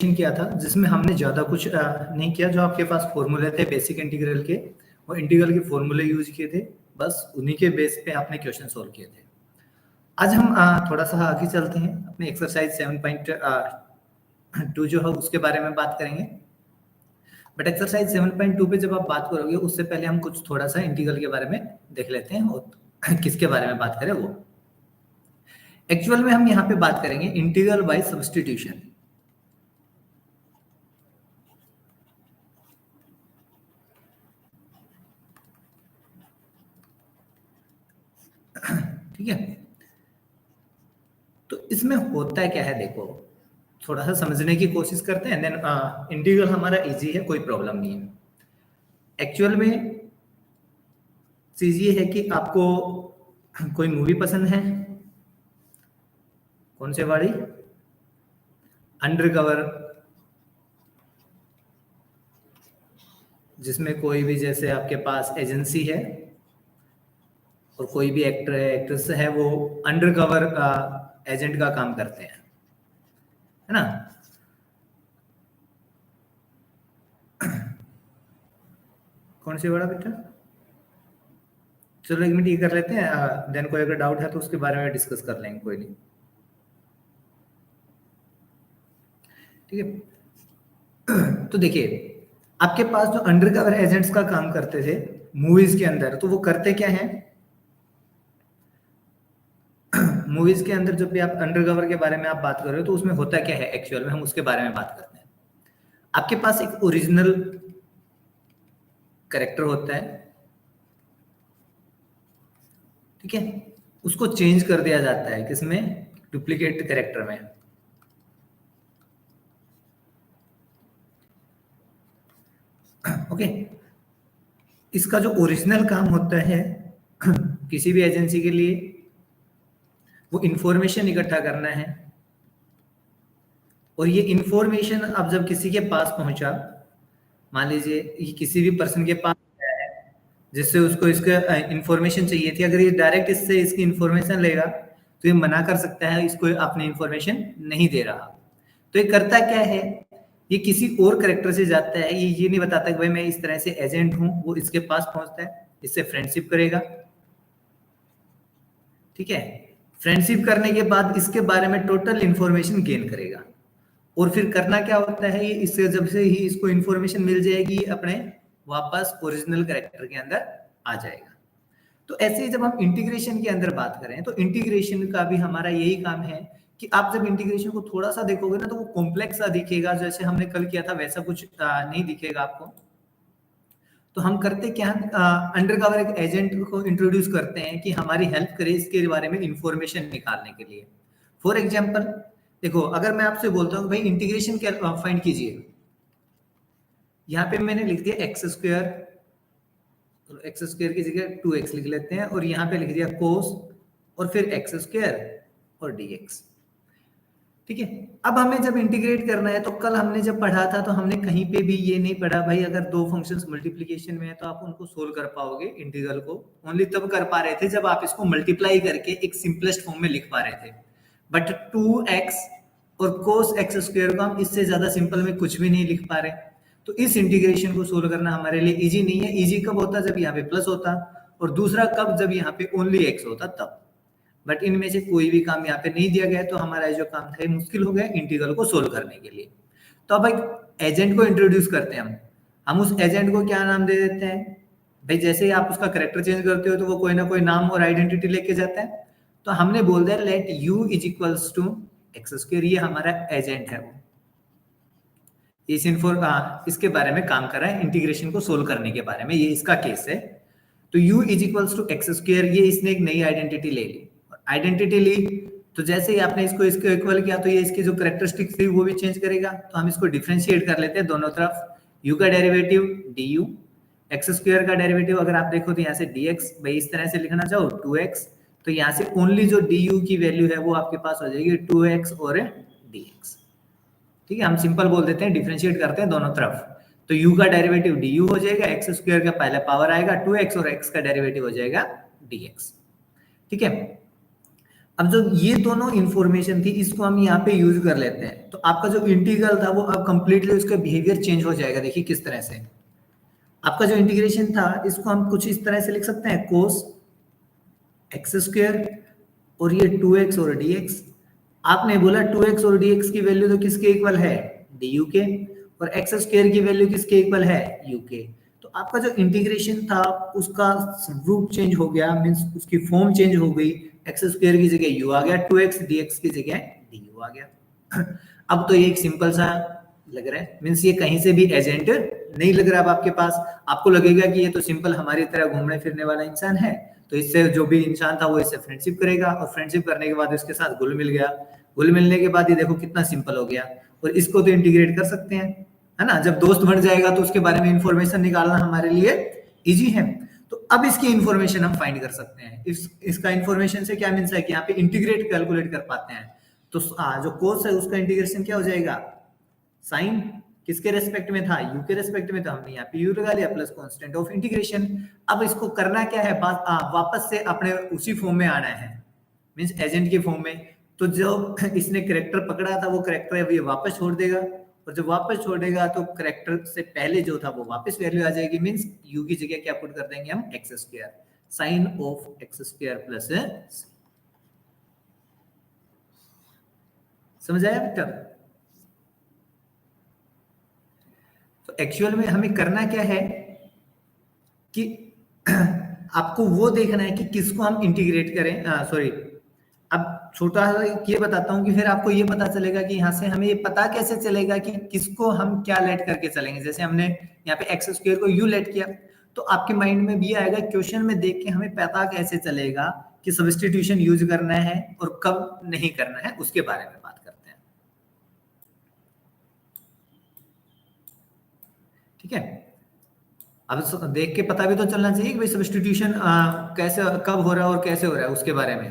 किया था जिसमें हमने ज़्यादा कुछ नहीं किया। जो आपके पास फॉर्मूले थे बेसिक इंटीग्रल के, वो इंटीग्रल के फॉर्मूले यूज किए थे, बस उन्हीं के बेस पे आपने क्वेश्चन सॉल्व किए थे। आज हम थोड़ा सा आगे चलते हैं, अपने एक्सरसाइज 7.2 जो है उसके बारे में बात करेंगे। बट एक्सरसाइज 7.2 पे जब आप बात करोगे उससे पहले हम कुछ थोड़ा सा इंटीग्रल के बारे में देख लेते हैं, और किसके बारे में बात करें वो। एक्चुअल में हम यहाँ पे बात करेंगे इंटीग्रल बाय सब्स्टिट्यूशन। ठीक है, तो इसमें होता है क्या है, देखो थोड़ा सा समझने की कोशिश करते हैं। देन इंटीग्रल हमारा इजी है, कोई प्रॉब्लम नहीं है। एक्चुअल में चीज ये है कि आपको कोई मूवी पसंद है, कौन से वाली, अंडरकवर, जिसमें कोई भी जैसे आपके पास एजेंसी है और कोई भी एक्टर है एक्ट्रेस है वो अंडरकवर एजेंट का काम करते हैं, है ना। कौन सी वाला बेटा, चलो एक मिनट ये कर लेते हैं, देन कोई अगर डाउट है तो उसके बारे में डिस्कस कर लेंगे, कोई नहीं, ठीक है। तो देखिए आपके पास जो अंडरकवर एजेंट्स का काम करते थे मूवीज के अंदर, तो वो करते क्या है, मूवीज के अंदर जब भी आप अंडरकवर के बारे में आप बात कर रहे हो तो उसमें होता क्या है एक्चुअल में, हम उसके बारे में बात करते हैं। आपके पास एक ओरिजिनल कैरेक्टर होता है, ठीक है, उसको चेंज कर दिया जाता है किसमें, डुप्लीकेट कैरेक्टर में। ओके, इसका जो ओरिजिनल काम होता है किसी भी एजेंसी के लिए, वो इंफॉर्मेशन इकट्ठा करना है, और ये इंफॉर्मेशन अब जब किसी के पास पहुंचा, मान लीजिए ये किसी भी पर्सन के पास है जिससे उसको इसका इंफॉर्मेशन चाहिए थी, अगर ये डायरेक्ट इससे इसकी इंफॉर्मेशन लेगा तो ये मना कर सकता है, इसको अपनी इंफॉर्मेशन नहीं दे रहा। तो ये करता क्या है, ये किसी और कैरेक्टर से जाता है, ये नहीं बताता कि भाई मैं इस तरह से एजेंट हूं, वो इसके पास पहुंचता है, इससे फ्रेंडशिप करेगा, ठीक है। फ्रेंडशिप करने के बाद इसके बारे में टोटल इंफॉर्मेशन गेन करेगा, और फिर करना क्या होता है, ये इससे जब से ही इसको इंफॉर्मेशन मिल जाएगी अपने वापस ओरिजिनल कैरेक्टर के अंदर आ जाएगा। तो ऐसे ही जब हम इंटीग्रेशन के अंदर बात करें तो इंटीग्रेशन का भी हमारा यही काम है कि आप जब इंटीग्रेशन को थोड़ा सा देखोगे ना तो वो कॉम्प्लेक्स सा दिखेगा, जैसे हमने कल किया था वैसा कुछ नहीं दिखेगा आपको। तो हम करते क्या, अंडरकवर एक एजेंट को इंट्रोड्यूस करते हैं कि हमारी हेल्प करे इसके बारे में इंफॉर्मेशन निकालने के लिए। फॉर एग्जाम्पल देखो, अगर मैं आपसे बोलता हूँ भाई इंटीग्रेशन क्या फाइंड कीजिए, यहाँ पे मैंने लिख दिया एक्स स्क्वायर, तो एक्स स्क्वायर की जगह 2x लिख लेते हैं, और यहाँ पे लिख दिया कोस और फिर एक्स स्क्वायर और dx, ठीक है। अब हमें जब इंटीग्रेट करना है, तो कल हमने जब पढ़ा था तो हमने कहीं पे भी ये नहीं पढ़ा भाई अगर दो फंक्शंस मल्टीप्लिकेशन में है तो आप उनको सोल्व कर पाओगे इंटीग्रल को, ओनली तब कर पा रहे थे जब आप इसको मल्टीप्लाई करके एक सिंपलेस्ट फॉर्म में लिख पा रहे थे। बट 2x और कोस एक्स स्क्वायर को हम इससे ज्यादा सिंपल में कुछ भी नहीं लिख पा रहे, तो इस इंटीग्रेशन को सोल्व करना हमारे लिए इजी नहीं है। इजी कब होता जब यहाँ पे प्लस होता, और दूसरा कब जब यहाँ पे ओनली x होता तब। बट इनमें से कोई भी काम यहाँ पे नहीं दिया गया, तो हमारा जो काम था मुश्किल हो गया इंटीग्रल को सोल्व करने के लिए। तो अब एक एजेंट को इंट्रोड्यूस करते हैं हम उस एजेंट को क्या नाम दे देते हैं भाई, जैसे ही आप उसका कैरेक्टर चेंज करते हो तो वो कोई ना कोई नाम और आइडेंटिटी लेके जाता है। तो हमने बोल दिया let u is equals to x square, ये हमारा एजेंट है, वो इस इसके बारे में काम कर रहा है, इंटीग्रेशन को सोल्व करने के बारे में, ये इसका केस है। तो u is equals to x square, ये इसने एक नई आइडेंटिटी ले ली, आइडेंटिटी ली तो जैसे ही आपने इसको इक्वल किया तो ये इसकी जो कैरेक्टरिस्टिक्स थी वो भी चेंज करेगा। तो हम इसको डिफरेंशिएट कर लेते हैं दोनों तरफ, u का डेरिवेटिव du, एक्स स्क्वायर का डेरिवेटिव अगर आप देखो तो यहाँ से dx, भाई इस तरह से लिखना चाहो 2x, तो यहाँ से ओनली जो du की वैल्यू है वो आपके पास हो जाएगी 2x और dx, ठीक है। हम सिंपल बोल देते हैं, डिफरेंशिएट करते हैं दोनों तरफ, तो u का डेरिवेटिव du हो जाएगा, एक्स स्क्वायर का पहले पावर आएगा 2x और x का डेरिवेटिव हो जाएगा dx, ठीक है। अब जो ये दोनों इंफॉर्मेशन थी इसको हम यहाँ पे यूज कर लेते हैं, तो आपका जो इंटीग्रल था वो अब कंप्लीटली उसका बिहेवियर चेंज हो जाएगा। देखिए किस तरह से आपका जो इंटीग्रेशन था इसको हम कुछ इस तरह से लिख सकते हैं, cos x स्क्वायर और ये 2x और dx। आपने बोला 2x और dx की वैल्यू तो किसके इक्वल है, du के, और x स्क्वायर की वैल्यू किसके इक्वल है, u के। तो आपका जो इंटीग्रेशन था उसका रूप चेंज हो गया, मींस उसकी फॉर्म चेंज हो गई, x स्क्वायर की जगह u आ गया, 2x dx की जगह du आ गया। अब तो ये एक सिंपल सा लग रहा है, मींस ये कहीं से भी एजेंट नहीं लग रहा। अब आपके पास आपको लगेगा कि ये तो सिंपल हमारी तरह घूमने फिरने वाला इंसान है, तो इससे जो भी इंसान था वो इससे फ्रेंडशिप करेगा, और फ्रेंडशिप करने के बाद इसके साथ घुल मिल गया, घुल मिलने के बाद ये देखो कितना सिंपल हो गया। और इसको तो इंटीग्रेट कर सकते हैं, है ना, जब दोस्त बन जाएगा तो उसके बारे में इंफॉर्मेशन निकालना हमारे लिए इजी है। तो अब इसकी इंफॉर्मेशन हम फाइंड कर सकते हैं। इसका इंफॉर्मेशन से क्या मीन्स है कि यहाँ पे इंटीग्रेट कैलकुलेट कर पाते हैं। तो जो कोस है उसका इंटीग्रेशन क्या हो जाएगा, साइन किसके रेस्पेक्ट में था, यू के रेस्पेक्ट में, तो हमने यहाँ पे यू लगा लिया प्लस कांस्टेंट ऑफ इंटीग्रेशन। अब इसको करना क्या है, वापस से अपने उसी फॉर्म में आना है, मींस एजेंट के फॉर्म में। तो जो इसने कैरेक्टर पकड़ा था वो कैरेक्टर अब ये वापस छोड़ देगा, और जब वापस छोड़ेगा तो कैरेक्टर से पहले जो था वो वापस वैल्यू आ जाएगी, मींस यू की जगह क्या पुट कर देंगे हम, x square, sine of x square plus, समझ आया बेटा। तो एक्चुअल में हमें करना क्या है कि आपको वो देखना है कि किसको हम इंटीग्रेट करें, सॉरी, अब छोटा सा ये बताता हूँ कि फिर आपको ये पता चलेगा कि यहाँ से हमें ये पता कैसे चलेगा कि किसको हम क्या लेट करके चलेंगे। जैसे हमने यहाँ पे एक्स स्क्वायर को यू लेट किया, तो आपके माइंड में भी आएगा क्वेश्चन में देख के हमें पता कैसे चलेगा कि सब्स्टिट्यूशन यूज करना है और कब नहीं करना है, उसके बारे में बात करते हैं। ठीक है, अब देख के पता भी तो चलना चाहिए कि भाई सब्स्टिट्यूशन कैसे, कब हो रहा है और कैसे हो रहा है, उसके बारे में।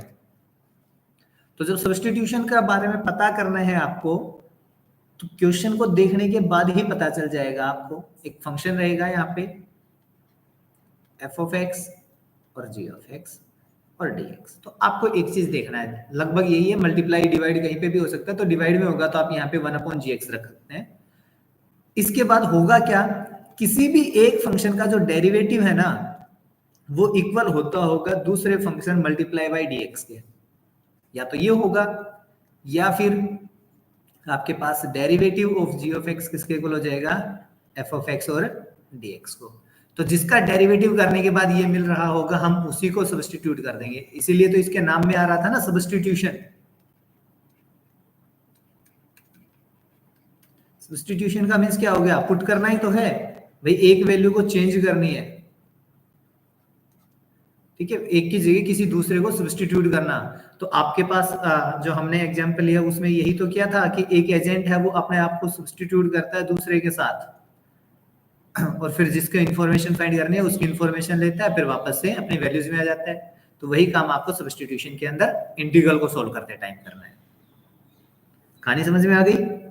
तो जब सब्स्टिट्यूशन का बारे में पता करना है आपको, तो क्वेश्चन को देखने के बाद ही पता चल जाएगा आपको। एक फंक्शन रहेगा यहाँ पे f ऑफ x और g ऑफ x और dx। तो आपको एक चीज देखना है, लगभग यही है, मल्टीप्लाई डिवाइड कहीं पे भी हो सकता है, तो डिवाइड में होगा तो आप यहाँ पे 1/gx रख सकते हैं। इसके बाद होगा क्या, किसी भी एक फंक्शन का जो डेरिवेटिव है ना वो इक्वल होता होगा दूसरे फंक्शन मल्टीप्लाई बाय dx के, या तो ये होगा या फिर आपके पास derivative of g of x किसके इक्वल हो जाएगा, f ऑफ x और dx को। तो जिसका डेरिवेटिव करने के बाद ये मिल रहा होगा हम उसी को सब्स्टिट्यूट कर देंगे, इसीलिए तो इसके नाम में आ रहा था ना सब्स्टिट्यूशन। सब्स्टिट्यूशन का मींस क्या हो गया, पुट करना ही तो है भाई, एक वैल्यू को चेंज करनी है। ठीक है, एक की जगह किसी दूसरे को सब्स्टिट्यूट करना। तो आपके पास जो हमने एग्जांपल लिया उसमें यही तो किया था कि एक एजेंट है वो अपने आप को सब्स्टिट्यूट करता है दूसरे के साथ, और फिर जिसका इंफॉर्मेशन फाइंड करनी है उसकी इंफॉर्मेशन लेता है, फिर वापस से अपनी वैल्यूज में आ जाता है। तो वही काम आपको सब्स्टिट्यूशन के अंदर इंटीग्रल को सोल्व करते टाइम करना है। कहानी समझ में आ गई?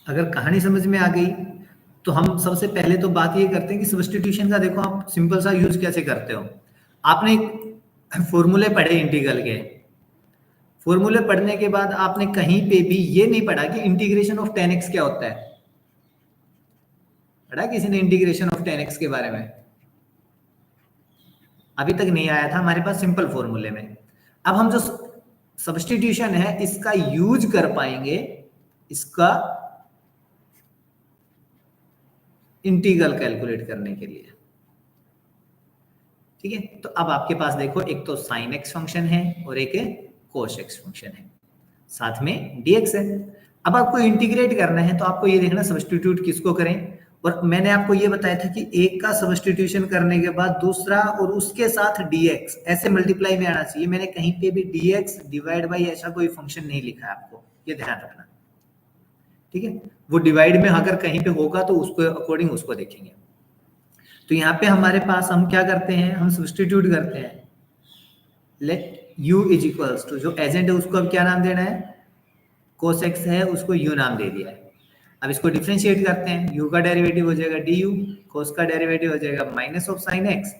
अगर कहानी समझ में आ गई तो हम सबसे पहले तो बात ये करते हैं कि सब्स्टिट्यूशन का देखो आप सिंपल सा यूज कैसे करते हो। आपने फॉर्मूले पढ़े इंटीग्रल के, फॉर्मूले पढ़ने के बाद आपने कहीं पे भी ये नहीं पढ़ा कि इंटीग्रेशन ऑफ 10x क्या होता है। पढ़ा किसी ने इंटीग्रेशन ऑफ 10x के बारे में? अभी तक नहीं आया था हमारे पास सिंपल फॉर्मूले में। अब हम जो सब्स्टिट्यूशन है इसका यूज कर पाएंगे, इसका इंटीग्रल कैलकुलेट करने के लिए। ठीक है, तो अब आपके पास देखो एक तो साइन एक्स फंक्शन है और एक कोस एक्स फंक्शन है, साथ में dx है। अब आपको इंटीग्रेट करना है तो आपको ये देखना सब्स्टिट्यूट किसको करें, और मैंने आपको ये बताया था कि एक का सब्स्टिट्यूशन करने के बाद दूसरा और उसके साथ dx ऐसे मल्टीप्लाई में आना चाहिए। मैंने कहीं पे भी dx डिवाइड बाई ऐसा कोई फंक्शन नहीं लिखा है, आपको ये ध्यान रखना। ठीक है, वो डिवाइड में अगर कहीं पे होगा तो उसको अकॉर्डिंग उसको देखेंगे। तो यहाँ पे हमारे पास हम क्या करते हैं, हम सब्स्टिट्यूट करते हैं, let u is equals to, जो एजेंट है उसको अब क्या नाम देना है, cos x है उसको u नाम दे दिया है। अब इसको डिफरेंशिएट करते हैं, u का डेरिवेटिव हो जाएगा du, cos का डेरिवेटिव हो जाएगा माइनस ऑफ साइन x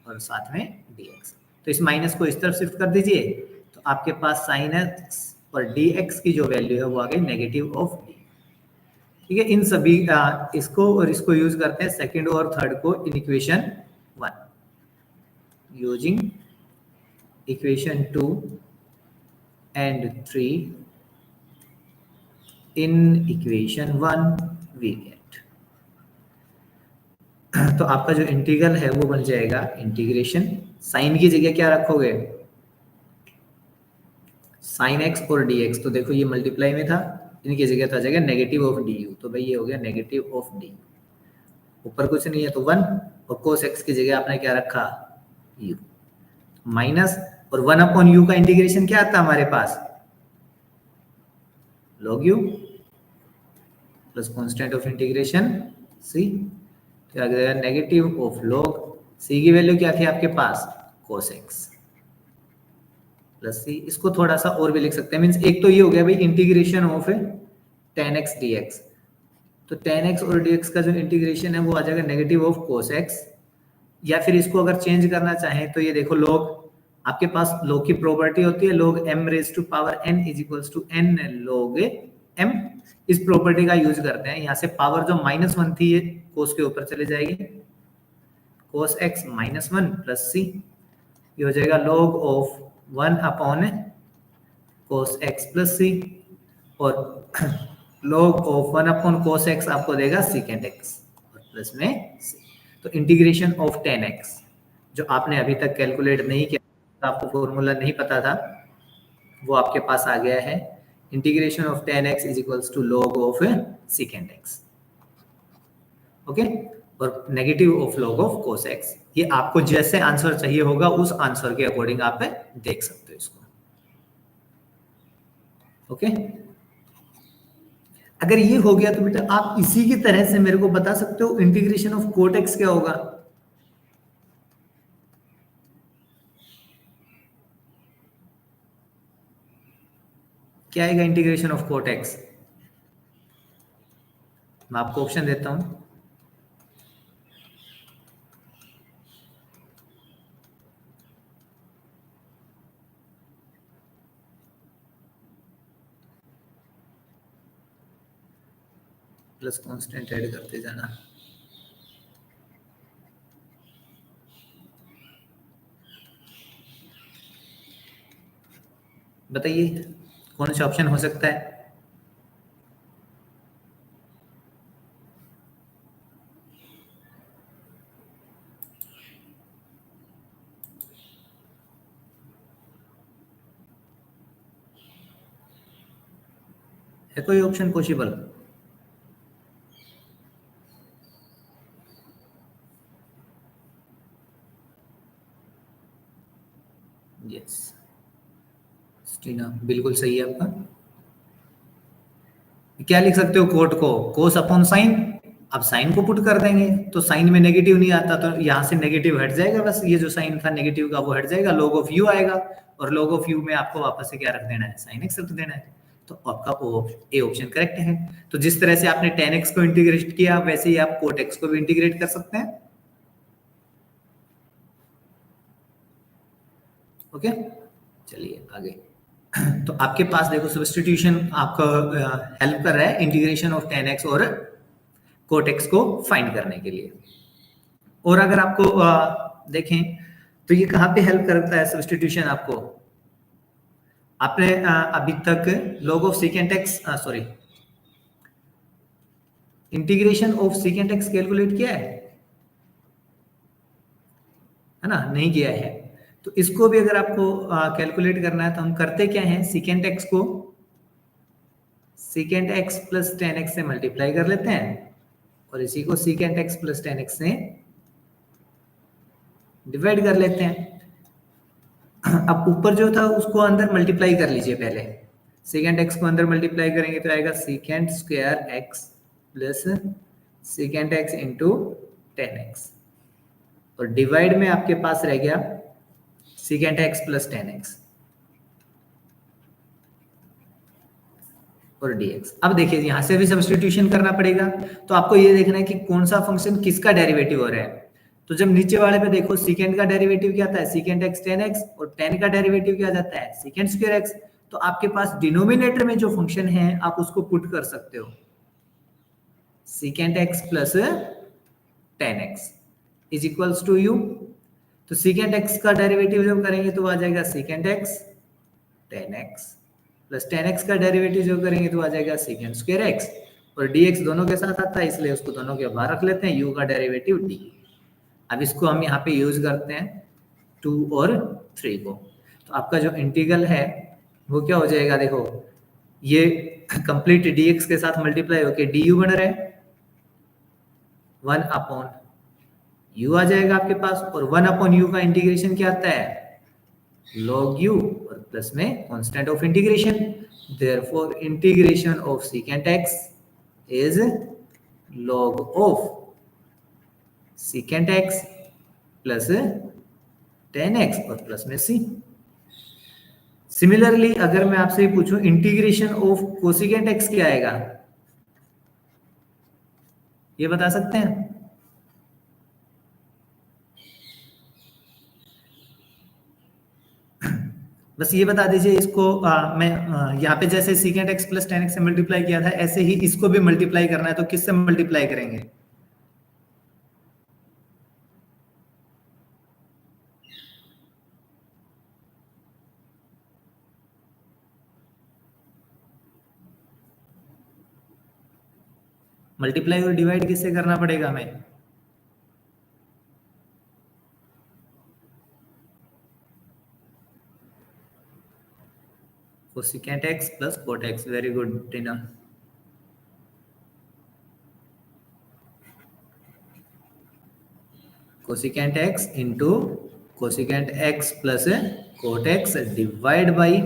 और साथ में dx। तो इस माइनस को इस तरफ शिफ्ट कर दीजिए, तो आपके पास साइन x और dx की जो वैल्यू है वो आ गई नेगेटिव ऑफ d। ठीक है, इन सभी इसको और इसको यूज करते हैं सेकंड और थर्ड को इन equation 1, using equation 2 and 3 in equation 1 we get। तो आपका जो इंटीग्रल है वो बन जाएगा इंटीग्रेशन, साइन की जगह क्या रखोगे, साइन x और dx। तो देखो ये मल्टीप्लाई में था, इनकी जगह तो आ जाएगा नेगेटिव ऑफ du, तो भाई ये हो गया नेगेटिव ऑफ du। ऊपर कुछ नहीं है तो 1, और cos x की जगह आपने क्या रखा u, माइनस और 1 अपॉन u का इंटीग्रेशन क्या आता है हमारे पास, log u plus constant of integration c, तो आ जाएगा नेगेटिव ऑफ log c की वैल्यू क्या थी आपके पास cos x प्लस c। इसको थोड़ा सा और भी लिख सकते हैं, मींस एक तो ये हो गया भाई integration of tan x dx, तो tan x और dx का जो इंटीग्रेशन है वो आ जाएगा नेगेटिव ऑफ cos x। या फिर इसको अगर चेंज करना चाहें तो ये देखो log, आपके पास log की प्रॉपर्टी होती है log m raise to power n is equals to n log m। इस प्रॉपर्टी का यूज करते हैं, यहाँ से पावर जो -1 थी ये cos के ऊपर चले जाएगी, cos x -1 प्लस c, ये हो जाएगा log of 1 upon cos x plus c, और log of 1 upon cos x आपको देगा secant x और प्लस में c। तो इंटीग्रेशन ऑफ tan x जो आपने अभी तक कैलकुलेट नहीं किया, आपको फॉर्मूला नहीं पता था, वो आपके पास आ गया है, integration of tan x is equals to log of secant x। Okay, और negative of log of cos x। ये आपको जैसे आंसर चाहिए होगा उस आंसर के अकॉर्डिंग आप देख सकते हो इसको। ओके, अगर ये हो गया तो बेटा आप इसी की तरह से मेरे को बता सकते हो इंटीग्रेशन ऑफ cot x क्या होगा। क्या आएगा इंटीग्रेशन ऑफ cot x, मैं आपको ऑप्शन देता हूं, प्लस कांस्टेंट ऐड करते जाना। बताइए कौन सा ऑप्शन हो सकता है। है कोई ऑप्शन पॉसिबल? यस स्टीना, बिल्कुल सही है आपका। क्या लिख सकते हो कोट को, कोस अपॉन साइन। अब साइन को पुट कर देंगे तो साइन में नेगेटिव नहीं आता, तो यहां से नेगेटिव हट जाएगा, बस ये जो साइन था नेगेटिव का वो हट जाएगा, log ऑफ u आएगा, और log ऑफ u में आपको वापस से क्या रख देना है, साइन x रख देना है। तो आपका ए ऑप्शन करेक्ट है। तो जिस तरह से आपने tan x को इंटीग्रेट किया वैसे ही आप cot x को भी इंटीग्रेट कर सकते हैं। ओके, चलिए आगे। तो आपके पास देखो सब्स्टिट्यूशन आपका हेल्प कर रहा है इंटीग्रेशन ऑफ tan x और cot x को फाइंड करने के लिए। और अगर आपको देखें तो ये कहां पे हेल्प करता है सब्स्टिट्यूशन आपको, आपने अभी तक log of secant x sorry integration of secant x calculate किया है ना, नहीं किया है। तो इसको भी अगर आपको कैलकुलेट करना है तो हम करते क्या हैं, secant x को secant x plus tan x से मल्टीप्लाई कर लेते हैं और इसी को secant x plus tan x से डिवाइड कर लेते हैं। अब ऊपर जो था उसको अंदर मल्टीप्लाई कर लीजिए पहले, secant x को अंदर मल्टीप्लाई करेंगे तो आएगा secant square x plus secant x into tan x, और डिवाइड में आपके पास रह गया secant x plus tan x। और dx। अब देखिए यहाँ से भी सब्स्टिट्यूशन करना पड़ेगा, तो आपको ये देखना है कि कौन सा फंक्शन किसका डेरिवेटिव हो रहा है। तो जब नीचे वाले पे देखो सीकेंड का डेरिवेटिव क्या आता है, सीकेंड x tan x, और tan का डेरिवेटिव क्या जाता है, सीकेंड स्क्वायर x। तो आपके पास डिनोमिनेटर में जो फंक्शन है आप उसको पुट कर सकते हो, secant x plus tan x is equals to u। तो सीकेंड x का डेरिवेटिव जब करेंगे तो आ जाएगा सीकेंड x tan x plus tan x का डेरिवेटिव जो करेंगे तो आ जाएगा सीकेंड स्क्वायर x, और dx दोनों के साथ आता है इसलिए उसको दोनों के बाहर रख लेते हैं, u का डेरिवेटिव d। अब इसको हम यहाँ पे यूज करते हैं 2 और 3 को, तो आपका जो इंटीग्रल है वो क्या हो जाएगा, देखो ये कंप्लीट dx के साथ मल्टीप्लाई होके du बन रहा है, 1 अपॉन u आ जाएगा आपके पास, और 1 अपॉन u का इंटीग्रेशन क्या आता है, log u, और प्लस में constant of integration, therefore integration of secant x is log of secant x plus tan x और प्लस में c। सिमिलरली अगर मैं आपसे पूछूं इंटीग्रेशन ऑफ कोसिकेंट x क्या आएगा, ये बता सकते हैं? बस ये बता दीजिए इसको। मैं यहाँ पे जैसे secant x plus tan x से मल्टीप्लाई किया था, ऐसे ही इसको भी मल्टीप्लाई करना है, तो किससे मल्टीप्लाई करेंगे? मल्टीप्लाई और डिवाइड किससे करना पड़ेगा हमें? Cosecant x plus coat x। Very good Tina. Cosecant x into cosecant x plus coat x divide by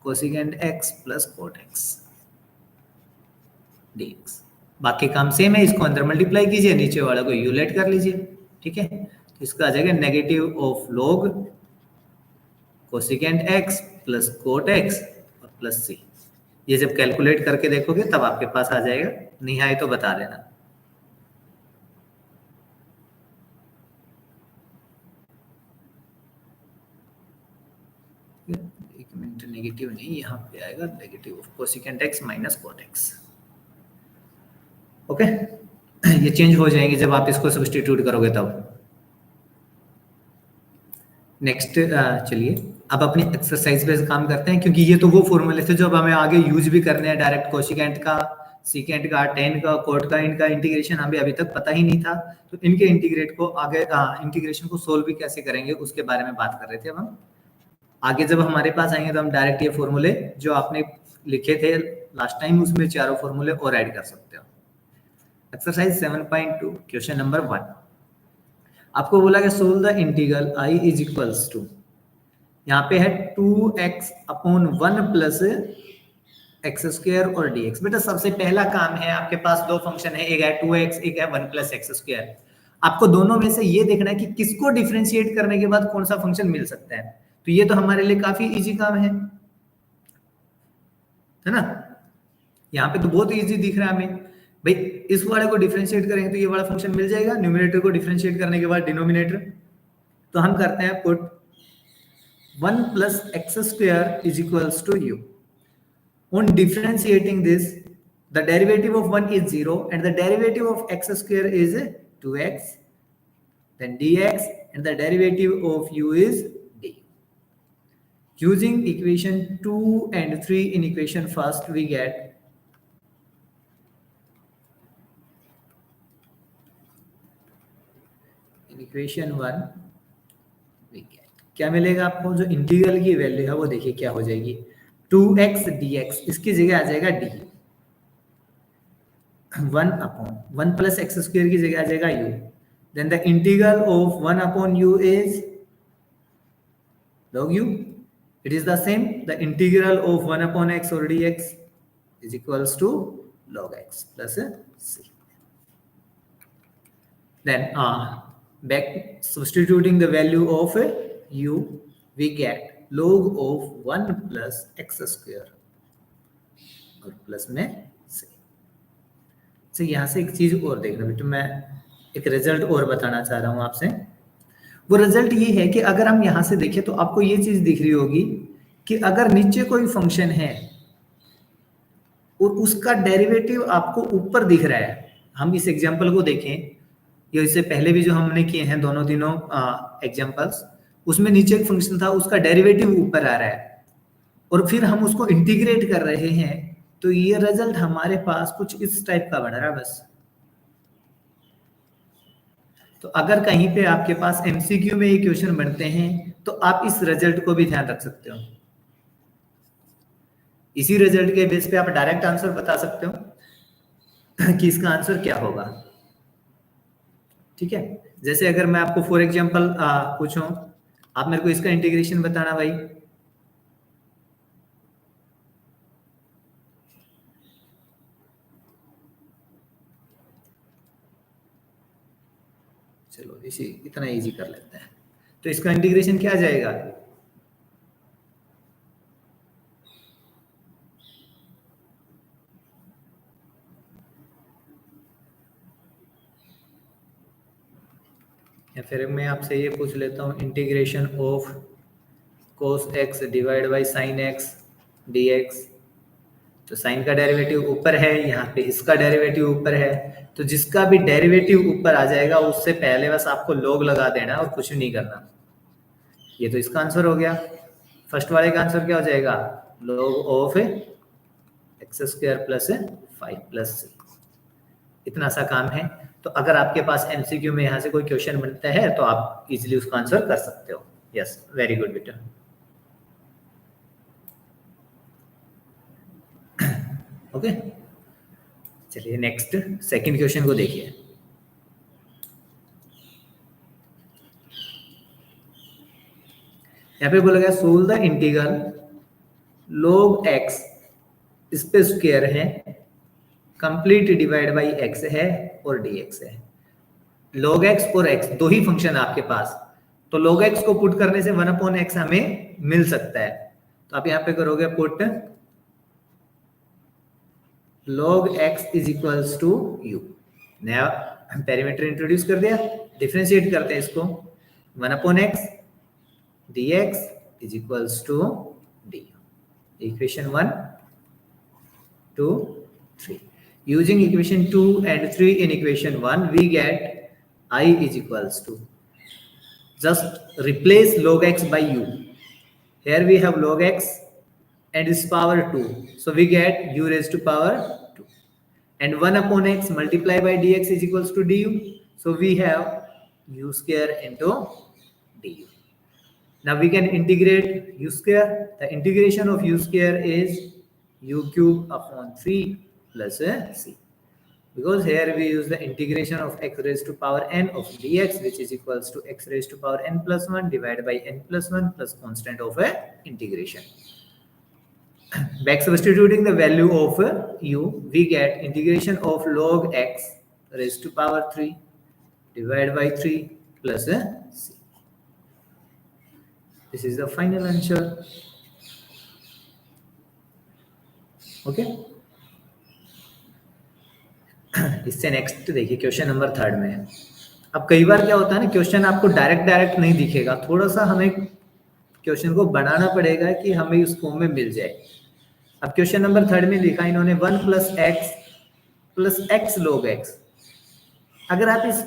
cosecant x plus coat x dx। बाकी काम सेम है, इसको अंदर मल्टीप्लाई कीजिए, नीचे वाला को यूलेट कर लीजिए, ठीक है। तो इसका आ जाएगा negative of log cosecant x plus coat x और प्लस c। ये जब कैलकुलेट करके देखोगे तब आपके पास आ जाएगा, नहीं आए तो बता देना। एक मिनट, नेगेटिव नहीं, यहाँ पे आएगा negative of cosecant x minus cot x। Okay, ये चेंज हो जाएंगे जब आप इसको सब्स्टिट्यूट करोगे तब। नेक्स्ट चलिए अब अपनी एक्सरसाइज पे काम करते हैं, क्योंकि ये तो वो फॉर्मूले थे जो अब हमें आगे यूज भी करने हैं। डायरेक्ट कोसिकेंट का, सीकेंट का, tan का, कोट का, इनका इंटीग्रेशन हमें अभी तक पता ही नहीं था, तो इनके इंटीग्रेट को आगे इंटीग्रेशन को सोल्व भी कैसे करेंगे उसके बारे में बात कर रहे थे। अब हम आगे जब हमारे पास आएंगे तो हम डायरेक्ट ये फॉर्मूले जो आपने लिखे थे लास्ट टाइम उसमें चारों फॉर्मूले और ऐड कर सकते हो। एक्सरसाइज 7.2 क्वेश्चन नंबर 1 आपको बोला कि solve the integral i is equals to, यहाँ पे है 2x upon 1 plus x square और dx। बेटा सबसे पहला काम है, आपके पास दो फंक्शन है, एक है 2x, एक है 1 प्लस एक्स स्क्वायर। आपको दोनों में से ये देखना है कि किसको डिफरेंशिएट करने के बाद कौन सा फंक्शन मिल सकता है। तो ये तो हमारे लिए काफी इजी काम है ना। यहाँ पे तो बहुत इजी दिख रहा है हमें, भाई इस वाले को डिफरेंशिएट करेंगे तो ये वाला फंक्शन मिल जाएगा, न्यूमरेटर को डिफरेंशिएट करने के बाद डिनोमिनेटर। तो हम करते हैं put 1 plus x square is equals to u। On differentiating this, the derivative of 1 is 0 and the derivative of x square is 2x, then dx, and the derivative of u is d. Using equation 2 and 3 in equation first, we get in equation 1 we get क्या मिलेगा आपको, जो integral की value है वो देखिए क्या हो जाएगी, 2x dx, इसकी जगह आ जाएगा d, 1 upon 1 plus x square की जगह आ जाएगा u, then the integral of 1 upon u is log u। It is the same, the integral of 1 upon x और dx is equals to log x plus c। Then back substituting the value of u, we get log of 1 plus x square और plus में सी। तो यहाँ से एक चीज और देखना बेटा, मैं एक रिजल्ट और बताना चाह रहा हूँ आपसे। वो रिजल्ट ये है कि अगर हम यहाँ से देखें तो आपको ये चीज दिख रही होगी कि अगर नीचे कोई फंक्शन है और उसका डेरिवेटिव आपको ऊपर दिख रहा है, हम इस एग्जांपल को देखें या इससे पहले भी जो हमने किए हैं दोनों तीनों एग्जांपल्स, उसमें नीचे एक फंक्शन था उसका डेरिवेटिव ऊपर आ रहा है और फिर हम उसको इंटीग्रेट कर रहे हैं, तो ये रिजल्ट हमारे पास कुछ इस टाइप का बन रहा है बस। तो अगर कहीं पे आपके पास एमसीक्यू में ये क्वेश्चन बनते हैं तो आप इस रिजल्ट को भी ध्यान रख सकते हो। इसी रिजल्ट के बेस पे आप डायरेक्ट आंसर बता सकते हो कि इसका आंसर क्या होगा। ठीक है, जैसे अगर मैं आपको फॉर एग्जांपल पूछूं, आप मेरे को इसका इंटीग्रेशन बताना भाई। चलो इसी इतना इजी कर लेते हैं। तो इसका इंटीग्रेशन क्या आ जाएगा? या फिर मैं आपसे ये पूछ लेता हूँ, integration of cos x divide by sin x dx। तो साइन का डेरिवेटिव ऊपर है, यहाँ पे इसका डेरिवेटिव ऊपर है, तो जिसका भी डेरिवेटिव ऊपर आ जाएगा उससे पहले बस आपको log लगा देना और कुछ नहीं करना। ये तो इसका आंसर हो गया। फर्स्ट वाले का आंसर क्या हो जाएगा? log of x square plus 5 plus C. इतना सा काम है। तो अगर आपके पास एमसीक्यू में यहाँ से कोई क्वेश्चन बनता है तो आप इजीली उसका आंसर कर सकते हो। यस, वेरी गुड बेटा। ओके, चलिए नेक्स्ट सेकंड क्वेश्चन को देखिए। यहाँ पे बोला गया solve the integral log x, इस पे स्क्वायर है, कंप्लीट डिवाइड बाई x है और dx है। log x और x दो ही फंक्शन है आपके पास, तो log x को पुट करने से 1/x हमें मिल सकता है। तो आप यहाँ पे करोगे put log x is equals to u। नया पेरीमीटर इंट्रोड्यूस कर दिया, डिफरेंशिएट करते हैं इसको, 1/x dx is equals to du। Equation 1, 2, 3। Using equation 2 and 3 in equation 1, we get I is equals to, just replace log x by u. Here we have log x and its power 2, so we get u raised to power 2, and 1/x multiplied by dx is equals to du, so we have u square into du. Now we can integrate u square. The integration of u square is u cube upon 3 plus c, because here we use the integration of x raised to power n of dx, which is equals to x raised to power n plus 1 divided by n plus 1 plus constant of integration. Back substituting the value of u, we get integration of log x raised to power 3 divided by 3 plus c. This is the final answer. Okay. इससे next देखिए question number 3 में। अब कई बार क्या होता है ना, question आपको डायरेक्ट नहीं दिखेगा, थोड़ा सा हमें क्वेश्चन को बनाना पड़ेगा कि हमें उस फॉर्म में मिल जाए। अब क्वेश्चन नंबर 3 में लिखा इन्होंने 1 प्लस x log x। अगर आप इस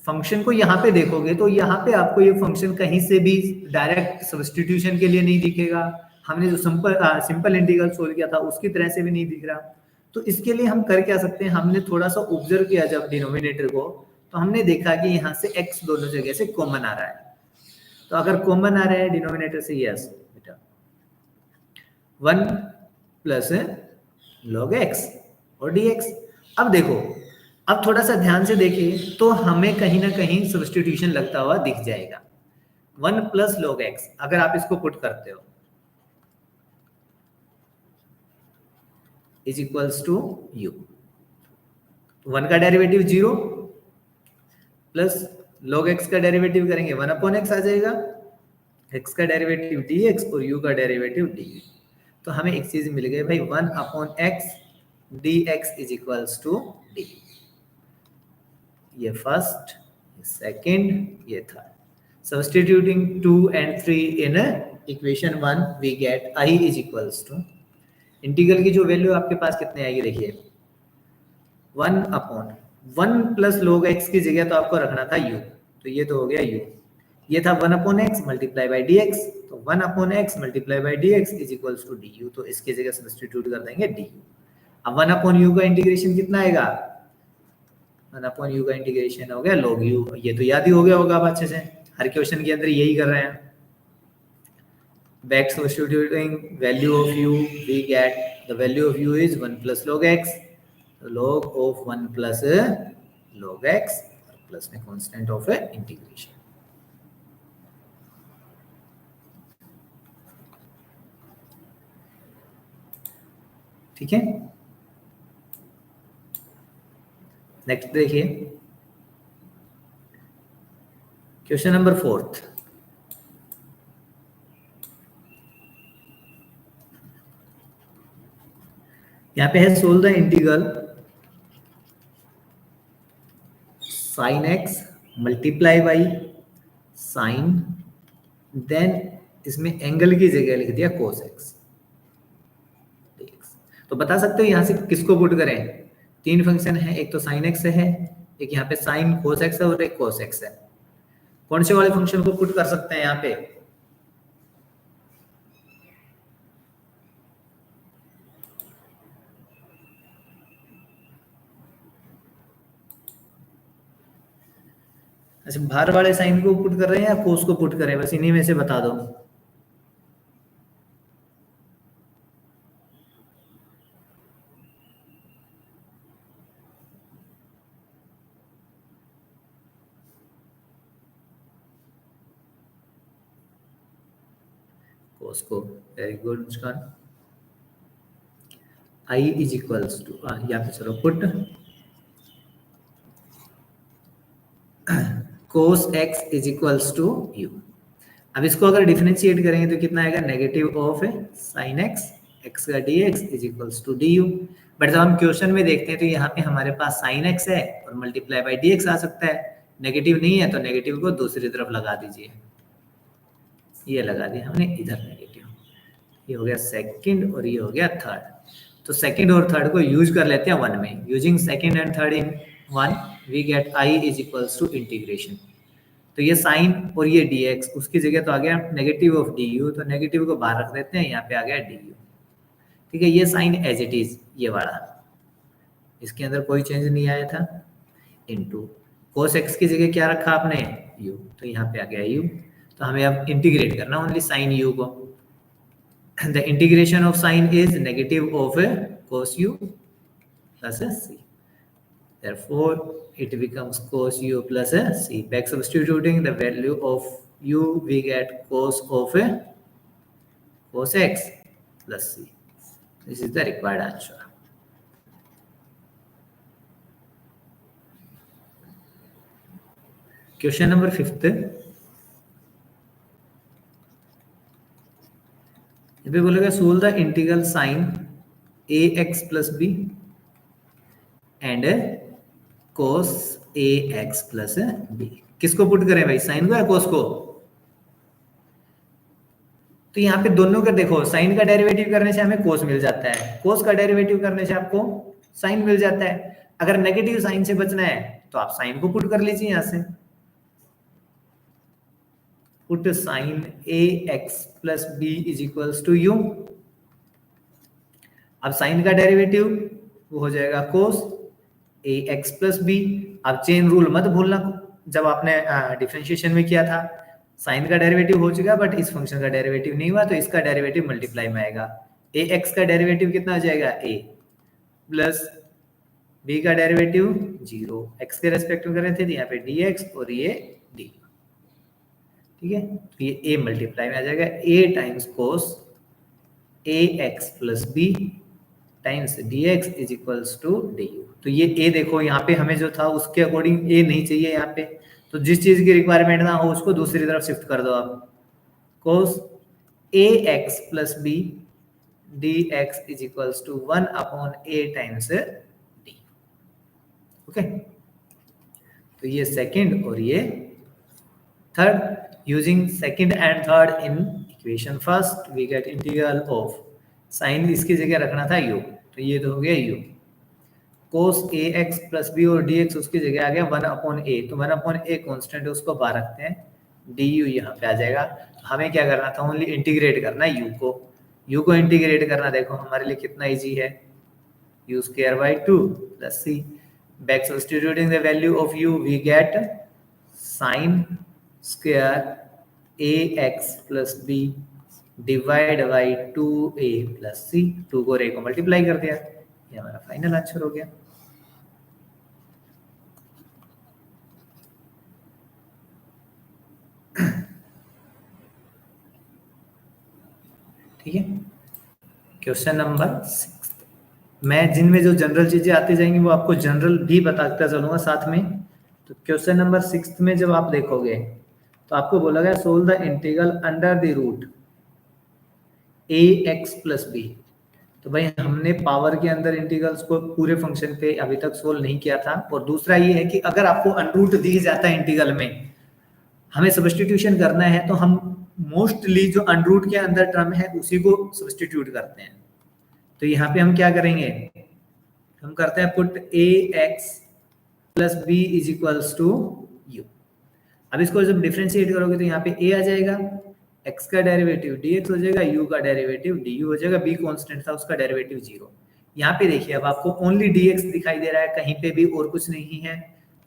फंक्शन को यहाँ पे देखोगे तो यहाँ पे आपको ये फंक्शन कहीं से भी डायरेक्ट सब्स्टिट्यूशन के लिए नहीं दिखेगा। हमने जो सिंपल इंटीग्रल सोल्व किया था उसकी तरह से भी नहीं दिख रहा। तो इसके लिए हम कर क्या सकते हैं, हमने थोड़ा सा ऑब्जर्व किया जब डिनोमिनेटर को, तो हमने देखा कि यहाँ से x दोनों जगह से कॉमन आ रहा है। तो अगर कॉमन आ रहा है डिनोमिनेटर से, यस बेटा 1 प्लस log x और dx। अब देखो, अब थोड़ा सा ध्यान से देखिए तो हमें कहीं ना कहीं सब्स्टिट्यूशन लगता हुआ दिख जाएगा। 1 प्लस log x, अगर आप इसको पुट करते हो, इज इक्वल्स टू u। 1 का डेरिवेटिव 0 प्लस log x का डेरिवेटिव करेंगे 1/x आ जाएगा, x का डेरिवेटिव dx और u का डेरिवेटिव du। तो हमें एक चीज मिल गई भाई 1/x dx is equals to d. ये फर्स्ट, सेकंड, ये third. Substituting 2 and 3 in equation 1 we get I is equals to integral की जो वैल्यू आपके पास कितने आएगी देखिए 1/1 प्लस log x की जगह तो आपको रखना था u, तो ये तो हो गया u। ये था 1/x मल्टीप्लाई बाई dx, तो 1/x multiply by dx is equals to du, तो इसकी जगह सब्स्टिट्यूट कर देंगे du। अब 1/u का इंटीग्रेशन कितना आएगा 1/u का इंटीग्रेशन हो गया log u, ये तो याद ही हो गया होगा आप अच्छे से, हर क्वेश्चन के अंदर यही कर रहे हैं। Back substituting value of u we get the value of u is 1 plus log x, log of 1 plus log x plus में constant of integration। ठीक है, नेक्स्ट देखिए क्वेश्चन नंबर 4। यहाँ पे है solve the integral sine x multiply by sine, then इसमें angle की जगह लिख दिया कोस एक्स। तो बता सकते हो यहाँ से किसको पुट करें, 3 फंक्शन है, एक तो साइन एक्स है, एक यहाँ पे साइन कोस एक्स है और एक कोस एक्स है। कौन से वाले फंक्शन को पुट कर सकते हैं यहाँ पे अच्छा बाहर वाले साइन को पुट कर रहे हैं या कोस को पुट करें, बस इन्हीं में से बता दो। कोस को, very good Muskan. i is equals to यहाँ पे चलो put cos x is equals to u। अब इसको अगर डिफरेंशिएट करेंगे तो कितना आएगा negative of sin x x का dx is equals to du। But जब हम क्वेश्चन में देखते हैं तो यहाँ पे हमारे पास sin x है और मल्टीप्लाई बाई dx आ सकता है, नेगेटिव नहीं है तो नेगेटिव को दूसरी तरफ लगा दीजिए, ये लगा दिया हमने इधर नेगेटिव। ये हो गया सेकंड और ये हो गया थर्ड। तो सेकंड और थर्ड को यूज कर लेते हैं 1 में। Using second and third in 1 we get i is equals to integration. तो ये साइन और ये dx, उसकी जगह तो आ गया नेगेटिव ऑफ du, तो नेगेटिव को बाहर रख देते हैं, यहाँ पे आ गया du। ठीक है, ये साइन एज इट इज ये वाला, इसके अंदर कोई चेंज नहीं आया था, इनटू cos x की जगह क्या रखा आपने u, तो यहाँ पे आ गया u। तो हमें अब इंटीग्रेट करना ओनली साइन u को। The integration of sine is negative of cos u plus c. Therefore, it becomes cos u plus c. Back substituting the value of u, we get cos of cos x plus c. This is the required answer. Question number 5th. पे बोलेगा solve the integral sine a x plus b and cos a x plus b. किसको put करें भाई, sign को या कोस को? तो यहाँ पे दोनों का देखो, साइन का डेरिवेटिव करने से हमें कोस मिल जाता है, कोस का डेरिवेटिव करने से आपको साइन मिल जाता है। अगर नेगेटिव साइन से बचना है तो आप साइन को पुट कर लीजिए यहाँ से, put sine a x plus b is equals to u. अब साइन का डेरिवेटिव वो हो जाएगा cos a x plus b. अब चेन रूल मत भूलना, जब आपने डिफरेंशिएशन में किया था साइन का डेरिवेटिव हो चुका, बट इस फंक्शन का डेरिवेटिव नहीं हुआ, तो इसका डेरिवेटिव मल्टीप्लाई में आएगा। ए एक्स का डेरिवेटिव कितना हो जाएगा ए, प्लस बी का डेरिवेटिव 0, एक्स के रेस्पेक्ट में कर रहे थे तो यहाँ पे डी एक्स और ये डी। ठीक है, तो ये a मल्टीप्लाई में आ जाएगा, a times cos a x plus b times d x is equals to d u. तो ये a देखो यहाँ पे हमें जो था उसके अकॉर्डिंग a नहीं चाहिए यहाँ पे, तो जिस चीज की रिक्वायरमेंट ना हो उसको दूसरी तरफ शिफ्ट कर दो आप। Cos a x plus b dx is equals to 1 upon a times d। Okay, तो ये सेकंड और ये third. Using second and third in equation first we get integral of sine इसकी जगह रखना था u, तो ये तो हो गया u cos ax plus b और dx उसकी जगह आ गया 1 अपॉन a, तो 1 अपॉन a कांस्टेंट है उसको बाहर रखते हैं, du यहाँ पे आ जाएगा। तो हमें क्या करना था, ओनली इंटीग्रेट करना है u को इंटीग्रेट करना। देखो हमारे लिए कितना इजी है, u square by 2 plus c। Back substituting the value of u we get sin square ax plus b divide by 2a plus c। 2 को रे को मल्टीप्लाई कर दिया, ये हमारा फाइनल आंसर हो गया। ठीक है, क्वेश्चन नंबर 6। मैं जिनमें जो जनरल चीजें आती जाएंगी वो आपको जनरल भी बताता चलूंगा साथ में। तो क्वेश्चन नंबर 6 में जब आप देखोगे तो आपको बोला गया solve the integral under the root ax plus b। तो भाई हमने पावर के अंदर इंटीग्रल्स को पूरे फंक्शन पे अभी तक सोल्व नहीं किया था। और दूसरा ये है कि अगर आपको अनरूट दी जाता है इंटीग्रल में, हमें सब्स्टिट्यूशन करना है, तो हम मोस्टली जो अनरूट के अंदर टर्म है उसी को सब्स्टिट्यूट करते हैं। तो यहाँ पे हम क्या करेंगे, हम करते हैं put ax plus b is equals to u। अब इसको जब डिफरेंशिएट करोगे तो यहाँ पे a आ जाएगा, x का डेरिवेटिव dx हो जाएगा, u का डेरिवेटिव du हो जाएगा, b कांस्टेंट था उसका डेरिवेटिव 0। यहाँ पे देखिए अब आपको ओनली dx दिखाई दे रहा है, कहीं पे भी और कुछ नहीं है,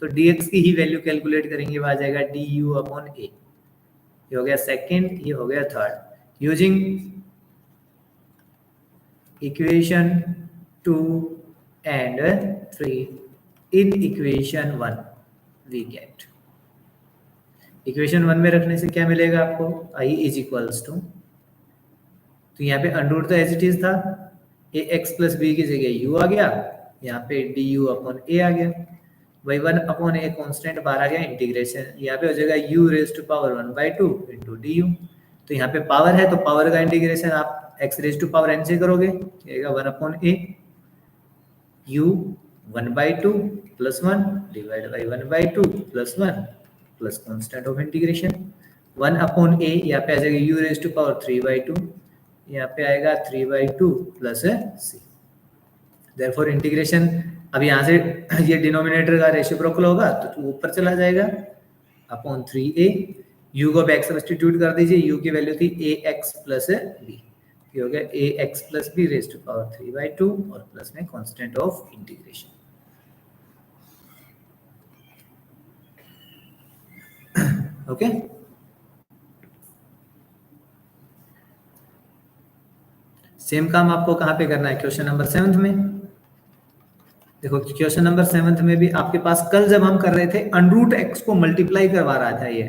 तो dx की ही वैल्यू कैलकुलेट करेंगे, वो आ जाएगा du अपॉन a। ये हो गया सेकंड, ये हो गया third. Using equation 2 and 3 in equation 1 we get, equation 1 में रखने से क्या मिलेगा आपको, i इज इक्वल्स टू, तो यहाँ पे अंडर तो एज इट इज था, ax प्लस b की जगह u आ गया, यहाँ पे du अपॉन a आ गया, वही 1 अपॉन a कांस्टेंट बाहर आ गया, इंटीग्रेशन यहाँ पे हो जाएगा u raise to power 1/2 into du। तो यहाँ पे पावर है तो पावर का इंटीग्रेशन आप x raise to power n से करोगे, आएगा 1 upon a u 1/2 plus 1 divide by 1/2 plus 1 plus constant of integration 1 upon a, यहाँ पे आ जाएगा u रेज टू पावर 3/2, यहाँ पे आएगा 3/2 प्लस c। देयरफॉर इंटीग्रेशन, अब यहाँ से ये डिनोमिनेटर का रेसिप्रोकल होगा तो ऊपर चला जाएगा अपॉन 3a, u को बैक सब्स्टिट्यूट कर दीजिए, u की वैल्यू थी ax प्लस b, ये हो गया ax plus b raise to power 3/2 और प्लस में constant of integration. Okay, same काम आपको कहाँ पे करना है, क्वेश्चन नंबर 7 में। देखो क्वेश्चन नंबर 7 में भी आपके पास कल जब हम कर रहे थे अनरूट x को मल्टीप्लाई करवा रहा था, ये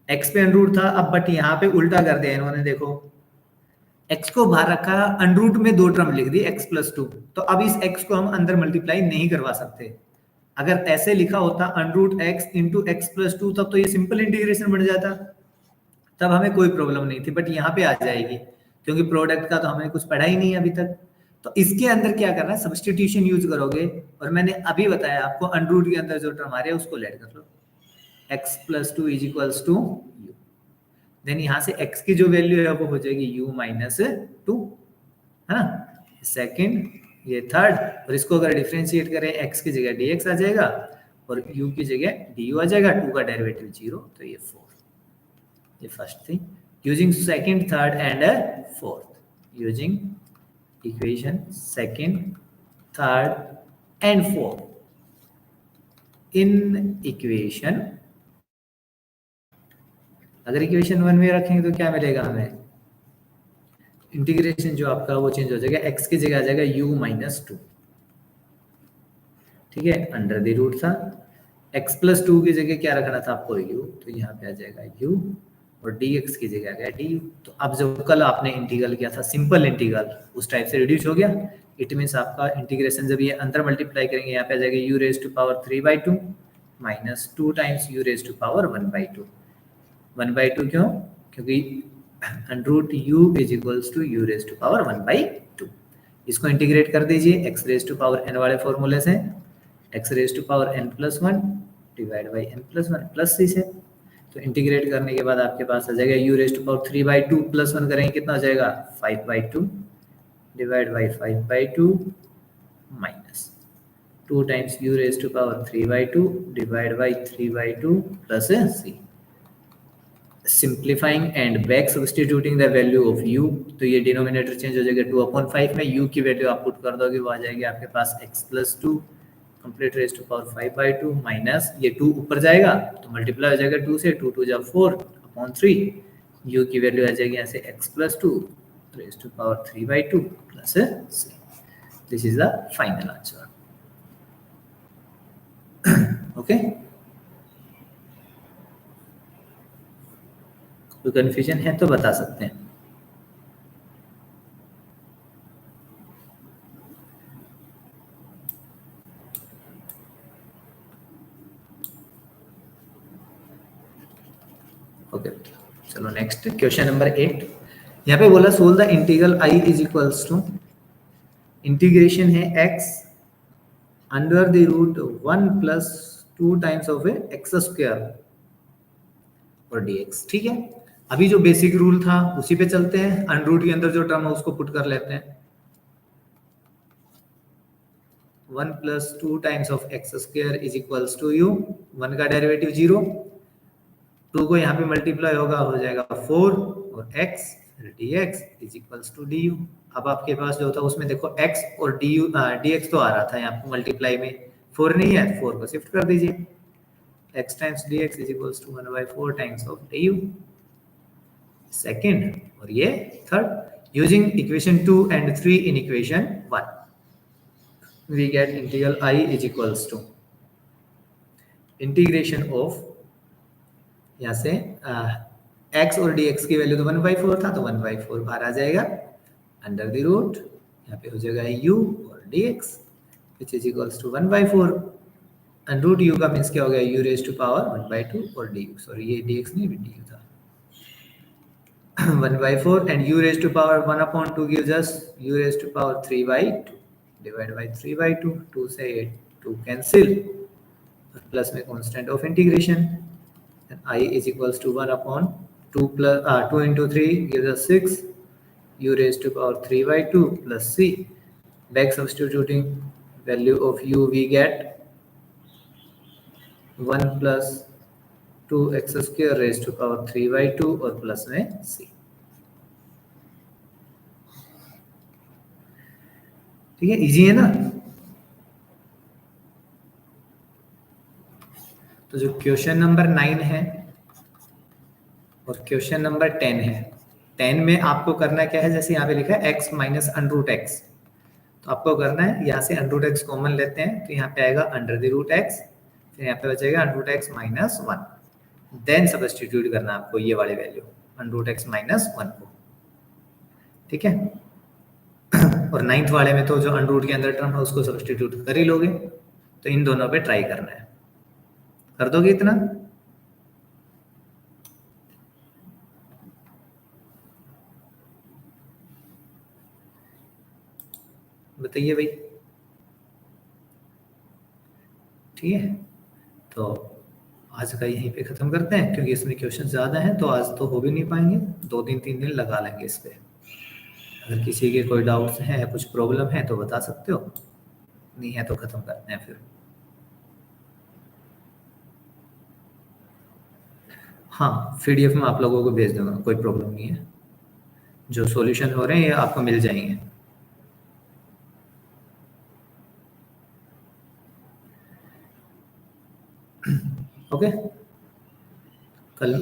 x पे अनरूट था, अब बट यहाँ पे उल्टा कर दिया इन्होंने। देखो x को बाहर रखा, अनरूट में 2 टर्म लिख दी x प्लस 2, तो अब इस x को हम अंदर मल्टीप्लाई नहीं करवा सकते। अगर ऐसे लिखा होता under root x into x plus 2, तब तो ये सिंपल इंटीग्रेशन बन जाता, तब हमें कोई प्रॉब्लम नहीं थी, बट यहाँ पे आ जाएगी क्योंकि प्रोडक्ट का तो हमने कुछ पढ़ा ही नहीं अभी तक। तो इसके अंदर क्या करना है, सब्स्टिट्यूशन यूज करोगे, और मैंने अभी बताया आपको अनरूट के अंदर जो टर्म आ रहे हैं उसको लेट कर लो, x plus 2 is equals to u, then यहाँ से x की जो वैल्यू है वो हो जाएगी u माइनस 2, है ना, सेकेंड, ये थर्ड, और इसको अगर डिफरेंशिएट करें x की जगह dx आ जाएगा और u की जगह du आ जाएगा, 2 का डेरिवेटिव 0, तो ये 4, ये first thing. Using second, third and fourth, using equation second, third and fourth in equation, अगर इक्वेशन 1 में रखेंगे तो क्या मिलेगा हमें, इंटीग्रेशन जो आपका वो चेंज हो जाएगा, x की जगह आ जाएगा u माइनस 2, ठीक है, अंडर द रूट था, x प्लस 2 की जगह क्या रखना था आपको u, तो यहाँ पे आ जाएगा u और dx की जगह आ गया du। तो अब जो कल आपने इंटीग्रल किया था सिंपल इंटीग्रल, उस टाइप से रिड्यूस हो गया। इट मीन्स आपका इंटीग्रेशन जब ये अंदर मल्टीप्लाई करेंगे, यहाँ पे आ जाएगा u raise to power 3/2 minus 2 times u raise to power 1/2। 1/2 क्यों, क्योंकि under root u is equals to u raise to power 1/2। इसको इंटीग्रेट कर दीजिए, x raise to power n वाले फॉर्मूले से, x raise to power n+1 divide by n+1 plus c से। तो इंटीग्रेट करने के बाद आपके पास आ जाएगा u raise to power 3/2 plus 1 करेंगे कितना हो जाएगा 5/2 divide by 5/2 minus 2 times u raise to power 3/2 divide by 3/2 plus c। Simplifying and back substituting the value of u, तो ये डिनोमिनेटर चेंज हो जाएगा 2/5 में u की वैल्यू आप पुट कर दोगे, वो आ जाएगी आपके पास x+2 complete raise to power 5/2 minus ये 2 ऊपर जाएगा तो मल्टीप्लाई हो जाएगा 2 से, 2 2 जा 4/3, u की वैल्यू आ जाएगी यहाँ से x+2 raise to power 3/2 plus c। This is the final answer. Okay, तो कंफ्यूजन है तो बता सकते हैं। ओके चलो नेक्स्ट क्वेश्चन नंबर 8। यहाँ पे बोला solve the integral i is equals to, integration है x under the root 1 plus 2 times of x square और dx। ठीक है, अभी जो बेसिक रूल था उसी पे चलते हैं, अंडर रूट के अंदर जो टर्म है उसको पुट कर लेते हैं। 1 plus 2 times of x square is equals to u, 1 का डेरिवेटिव 0, 2 को यहाँ पे मल्टीप्लाई होगा हो जाएगा 4 और x dx is equals to du। अब आपके पास जो था उसमें देखो x और dx तो आ रहा था, यहाँ पे मल्टीप्लाई में 4 नहीं है, 4 को शिफ्ट कर दीजिए, x times dx is equals to 1/4 times of du। Second और ये third, using equation 2 and 3 in equation 1 we get integral I is equals to integration of, यहाँ से x और dx की वैल्यू तो 1/4 था तो 1/4 बाहर आ जाएगा, अंडर द रूट यहाँ पे हो जाएगा u और dx which is equals to 1/4, under root u का मीन्स क्या हो गया u रेज टू पावर 1/2 और du, सॉरी ये dx नहीं du था 1/4 and u raised to power 1/2 gives us u raised to power 3/2 divided by 3/2, 2 से 8 2 cancel, प्लस में constant of integration and I is equals to 1/2 plus 2 into 3 gives us 6, u raised to power 3/2 plus c, back substituting value of u we get 1 plus 2x square raised to power 3/2 और plus में c। ठीक है, easy है ना। तो जो question number 9 है और क्वेश्चन नंबर 10 है, 10 में आपको करना क्या है, जैसे यहाँ पे लिखा है x minus under root x, तो आपको करना है यहाँ से अंडर रूट एक्स कॉमन लेते हैं तो यहाँ पे आएगा अंडर द रूट एक्स, फिर यहाँ पे बचेगा under root x minus 1, then substitute करना आपको ये वाली value under root x minus 1 को। ठीक है, और 9th वाले में तो जो अंडर रूट के अंदर टर्म है उसको सब्स्टिट्यूट कर ही लोगे, तो इन दोनों पे ट्राई करना है, कर दोगे इतना। बताइए भाई। ठीक है, तो आज का यहीं पे खत्म करते हैं क्योंकि इसमें क्वेश्चन ज्यादा हैं, तो आज तो हो भी नहीं पाएंगे, 2 दिन 3 दिन लगा लेंगे इस पे। अगर किसी के कोई डाउट्स हैं, कुछ प्रॉब्लम है तो बता सकते हो, नहीं है तो खत्म करते हैं फिर। हाँ, पीडीएफ में आप लोगों को भेज दूंगा, कोई प्रॉब्लम नहीं है, जो सॉल्यूशन हो रहे हैं ये आपको मिल जाएंगे। ओके, कल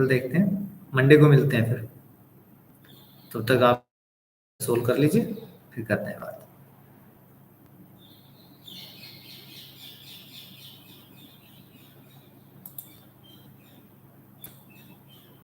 देखते हैं, मंडे को मिलते हैं फिर, तब तक आप सोल्व कर लीजिए, फिर करते हैं बात।